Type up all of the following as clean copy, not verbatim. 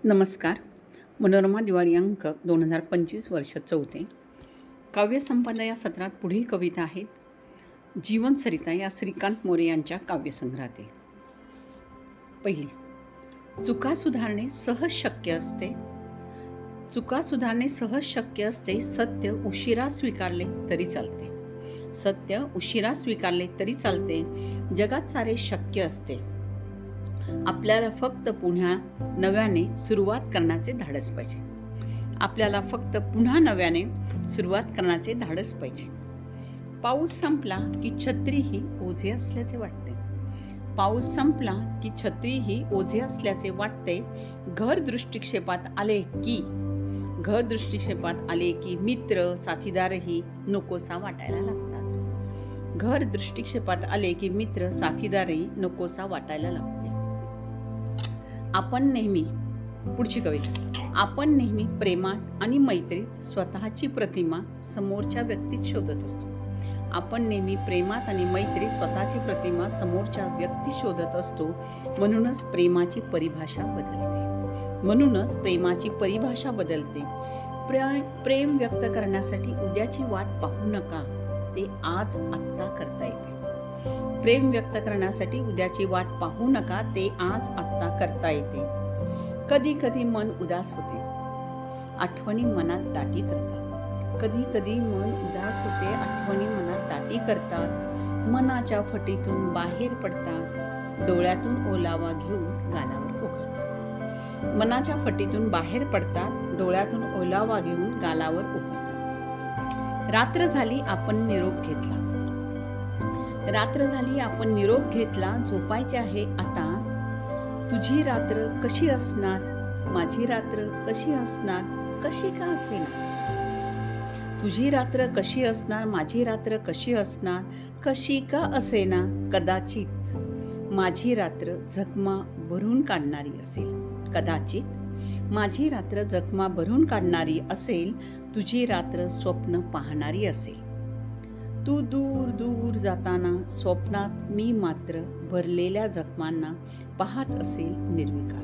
नमस्कार. मनोरमा दिवाळी अंक 2025 वर्ष 4. काव्यसंपदा या सत्रात पुढील कविता आहेत जीवनसरिता या श्रीकांत मोरे यांच्या काव्यसंग्रहातील. पहिली. चुका सुधारणे सहज शक्य असते. चुका सुधारणे सहज शक्य असते. सत्य उशिरा स्वीकारले तरी चालते. सत्य उशिरा स्वीकारले तरी चालते. जगात सारे शक्य असते. आपल्याला फक्त पुन्हा नव्याने सुरुवात करण्याचे धाडस पाहिजे. आपल्याला फक्त पुन्हा नव्याने सुरुवात करण्याचे धाडस पाहिजे. पाऊस संपला की छत्रीही ओझे असल्याचे वाटते. पाऊस संपला की छत्रीही ओझे असल्याचे वाटते. घर दृष्टिक्षेपात आले की मित्र साथीदारही नकोसा वाटायला लागतात. घर दृष्टिक्षेपात आले की मित्र साथीदारही नकोसा वाटायला लागते. आपण नेहमी प्रेमात आणि मैत्रीत स्वतःची प्रतिमा समोरच्या व्यक्तीत शोधत असतो. आपण नेहमी प्रेमात आणि मैत्रीत स्वतःची प्रतिमा समोरच्या व्यक्तीत शोधत असतो. म्हणूनच प्रेमाची परिभाषा बदलते. प्रेम व्यक्त करण्यासाठी उद्याची वाट पाहू नका, ते आज आत्ता करता येते. प्रेम व्यक्त करण्यासाठी उद्याची वाट पाहू नका, ते आज आत्ता करता येते. कधी कधी मन उदास होते, आठवणी मनात दाटी करतात. कधी कधी मन उदास होते, आठवणी मनात दाटी करतात. मनाच्या फटीतून बाहेर पडतात, डोळ्यातून ओलावा घेऊन गालावर उघडतात. मनाच्या फटीतून बाहेर पडतात, डोळ्यातून ओलावा घेऊन गालावर उघडतात. रात्र झाली आपण निरोप घेतला. झोपायचे आहे आता. तुझी रात्र कशी असणार, माझी रात्र कशी असणार, कशी का असेना. तुझी रात्र कशी असणार, माझी रात्र कशी असणार, कशी का असेना. कदाचित माझी रात्र जखमा भरून काढणारी असेल. कदाचित माझी रात्र जखमा भरून काढणारी असेल. तुझी रात्र स्वप्न पाहणारी असेल. तू दूर दूर जाताना स्वप्नात मी मात्र भरलेल्या जखमांना पाहत असेल निर्विकार.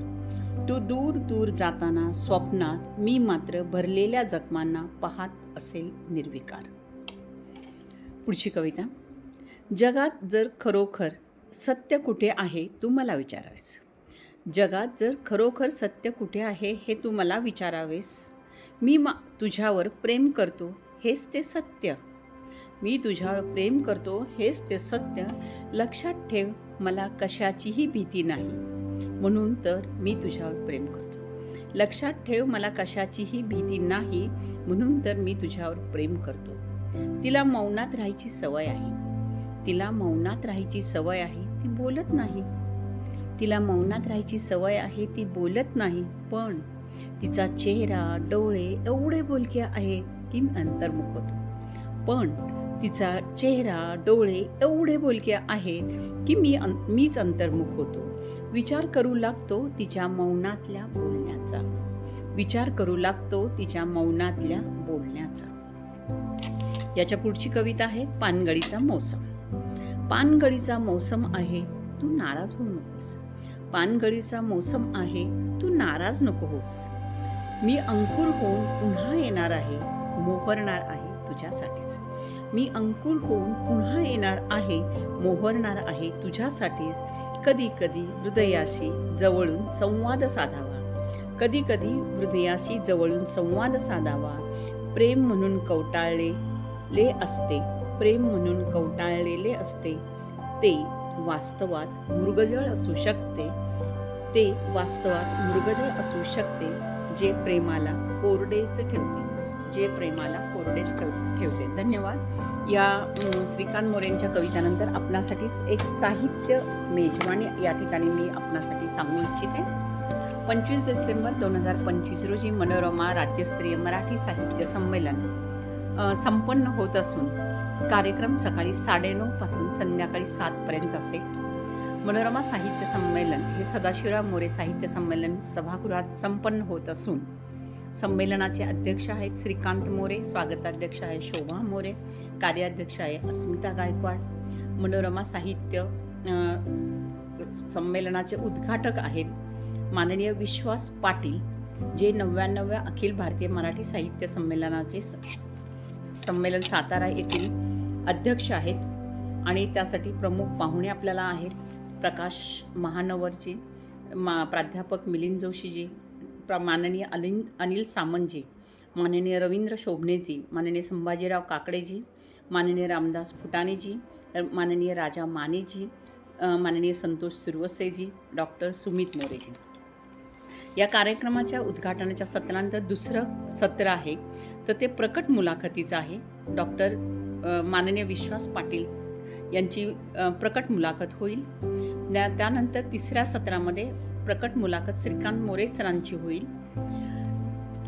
तू दूर दूर जाताना स्वप्नात मी मात्र भरलेल्या जखमांना पाहत असेल निर्विकार. पुढची कविता. जगात जर खरोखर सत्य कुठे आहे तू मला विचारावेस. जगात जर खरोखर सत्य कुठे आहे हे तू मला विचारावेस. मी तुझ्यावर प्रेम करतो हेच ते सत्य. मी तुझ्यावर प्रेम करतो हेच ते सत्य. लक्षात ठेव मला कशाचीही भीती नाही, म्हणून तर मी तुझ्यावर प्रेम करतो. लक्षात ठेव मला कशाचीही भीती नाही, म्हणून तर मी तुझ्यावर प्रेम करतो. तिला मौनात राहायची सवय आहे. ती बोलत नाही. तिला मौनात राहायची सवय आहे, ती बोलत नाही. पण तिचा चेहरा डोळे एवढे बोलके आहेत की मी अंतर्मुख होतो. मीच अंतर्मुख होतो. विचार करू लागतो तिच्या मौनातल्या बोलण्याचा. याच्या पुढची कविता आहे पानगळीचा मौसम. पानगळीचा मौसम आहे तू नाराज होऊ नकोस. पानगळीचा मौसम आहे तू नाराज नको होस. मी अंकुर होऊन पुन्हा येणार आहे, मोहरणार आहे तुझ्यासाठीच. मी अंकुर होऊन पुन्हा येणार आहे, मोहरणार आहे तुझ्यासाठीच. कधी कधी हृदयाशी जवळून संवाद साधावा. प्रेम म्हणून कवटाळलेले असते. ते वास्तवात मृगजळ असू शकते. जे प्रेमाला कोरडेच ठेवते. धन्यवाद. या श्रीकांत मोरेंच्या कवितानंतर आपणासाठीच एक साहित्य मेजवानी या ठिकाणी मी आपणासाठी सांगू इच्छिते. 25 डिसेंबर 2025 रोजी मनोरमा राज्यस्तरीय मराठी साहित्य संमेलन संपन्न होत असून कार्यक्रम सकाळी 9:30 पासून संध्याकाळी 7 पर्यंत असेल. मनोरमा साहित्य संमेलन हे सदाशिवराव मोरे साहित्य संमेलन सभागृहात संपन्न होत असून संमेलनाचे अध्यक्ष आहेत श्रीकांत मोरे, स्वागताध्यक्ष आहे शोभा मोरे, कार्याध्यक्ष आहे अस्मिता गायकवाड. मनोरमा साहित्य संमेलनाचे उद्घाटक आहेत माननीय विश्वास पाटील, जे 99व्या अखिल भारतीय मराठी साहित्य संमेलनाचे संमेलन सातारा येथील अध्यक्ष आहेत. आणि त्यासाठी प्रमुख पाहुणे आपल्याला आहेत. प्रकाश महानवरजी, प्राध्यापक मिलिंद जोशीजी, माननीय अनिल सामंतजी, माननीय रवींद्र शोभनेजी, माननीय संभाजीराव काकडेजी, माननीय रामदास फुटाणेजी, माननीय राजा मानेजी, माननीय संतोष सुरवसेजी, डॉक्टर सुमित मोरेजी. या कार्यक्रमाच्या उद्घाटनाच्या सत्रानंतर दुसरं सत्र आहे, तर ते प्रकट मुलाखतीचं आहे. डॉक्टर माननीय विश्वास पाटील यांची प्रकट मुलाखत होईल. त्यानंतर तिसऱ्या सत्रामध्ये प्रकट मुलाखत श्रीकांत मोरे सरांची होईल.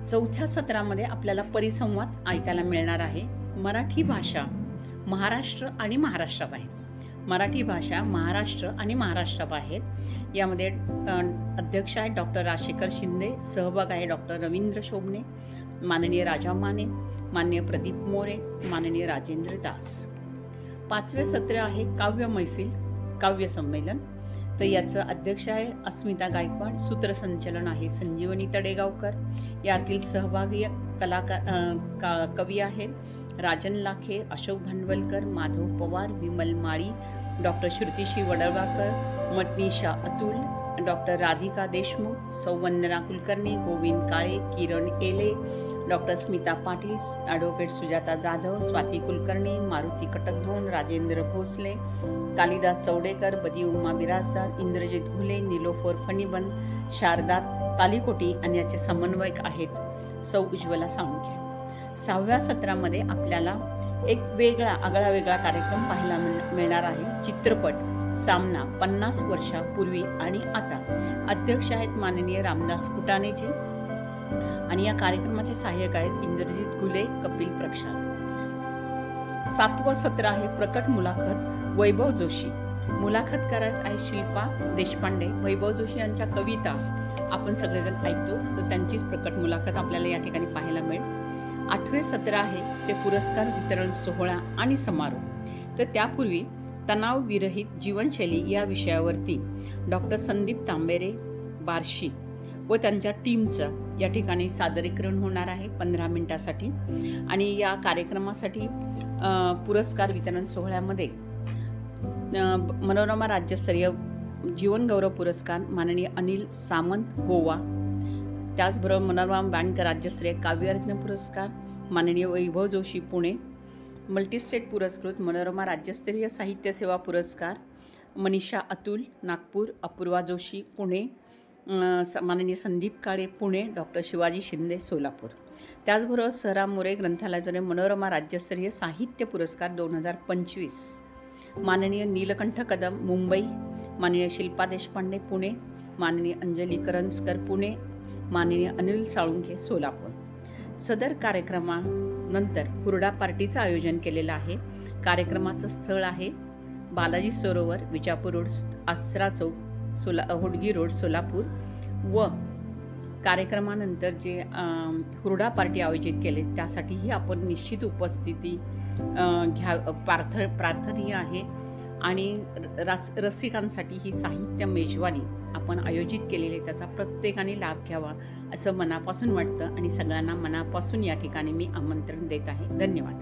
चौथ्या सत्रामध्ये आपल्याला परिसंवाद ऐकायला मिळणार आहे. मराठी भाषा महाराष्ट्र आणि महाराष्ट्राबाहेर, मराठी भाषा महाराष्ट्र आणि महाराष्ट्राबाहेर. यामध्ये अध्यक्ष आहे डॉक्टर राजशेखर शिंदे, सहभाग आहे डॉक्टर रवींद्र शोभने, माननीय राजा माने, माननीय प्रदीप मोरे, माननीय राजेंद्र दास. पाचवे सत्र आहे काव्य मैफिल, काव्य संमेलन. तर याचं अध्यक्ष आहे अस्मिता गायकवाड, सूत्रसंचलन आहे संजीवनी तडेगावकर. यातील सहभागी कलाकार कवी आहेत राजन लाखे, अशोक भांडवलकर, माधव पवार, विमल माळी, डॉक्टर श्रुतिश्री वडळवाकर, मनीषा अतुल, डॉक्टर राधिका देशमुख, सौवंदना कुलकर्णी, गोविंद काळे, किरण एले, डॉक्टर स्मिता पाटील, ॲडव्होकेट सुजाता जाधव, स्वाती कुलकर्णी, मारुती कटकधोंड, राजेंद्र भोसले, कालिदास चौडेकर, बदी उमा बिराजदार, इंद्रजित घुले, निलोफर फणीबन, शारदा तालीकोटी आणि याचे समन्वयक आहेत सौ उज्ज्वला साळुंखे. 6व्या सत्रामध्ये आपल्याला एक आगळा वेगळा कार्यक्रम पाहायला मिळणार आहे. चित्रपट सामना 50 वर्षापूर्वी आणि आता. अध्यक्ष आहेत माननीय रामदास फुटाणेजी आणि या कार्यक्रमाचे सहाय्यक आहेत इंद्रजित घुले, कपिल प्रक्षाल. 7वं सत्र आहे प्रकट मुलाखत वैभव जोशी. मुलाखत करत आहे शिल्पा देशपांडे. वैभव जोशी यांच्या कविता आपण सगळेजण ऐकतो, तर त्यांचीच प्रकट मुलाखत आपल्याला या ठिकाणी पाहायला मिळेल. 8वे सत्र आहे ते पुरस्कार वितरण सोहळा आणि समारोह. तर त्यापूर्वी तणाव विरहित जीवनशैली या विषयावरती डॉक्टर संदीप तांबेरे बार्शी व त्यांच्या टीमचं या ठिकाणी सादरीकरण होणार आहे 15 मिनिटासाठी. आणि या कार्यक्रमासाठी पुरस्कार वितरण सोहळ्यामध्ये मनोरमा राज्यस्तरीय जीवन गौरव पुरस्कार माननीय अनिल सामंत गोवा, त्याचबरोबर मनोरमा बँक राज्यस्तरीय काव्यरत्न पुरस्कार माननीय वैभव जोशी पुणे, मल्टीस्टेट पुरस्कृत मनोरमा राज्यस्तरीय साहित्य सेवा पुरस्कार मनीषा अतुल नागपूर, अपूर्वा जोशी पुणे, माननीय संदीप काळे पुणे, डॉक्टर शिवाजी शिंदे सोलापूर. त्याचबरोबर सहराम मोरे ग्रंथालयाद्वारे मनोरमा राज्यस्तरीय साहित्य पुरस्कार 2025 माननीय नीलकंठ कदम मुंबई, माननीय शिल्पा देशपांडे पुणे, माननीय अंजली करंजकर पुणे, माननीय अनिल साळुंखे सोलापूर. सदर कार्यक्रमानंतर हुरडा पार्टीचं आयोजन केलेलं आहे. कार्यक्रमाचं स्थळ आहे बालाजी सरोवर, विजापूर रोड, आसरा चौक, होडगी रोड, सोलापूर. व कार्यक्रमानंतर जे हुरडा पार्टी आयोजित केले त्यासाठीही आपण निश्चित उपस्थिती प्रार्थनीय आहे. आणि रसिकांसाठी ही साहित्य मेजवानी आपण आयोजित केलेली आहे, त्याचा प्रत्येकाने लाभ घ्यावा असं मनापासून वाटतं आणि सगळ्यांना मनापासून या ठिकाणी मी आमंत्रण देत आहे. धन्यवाद.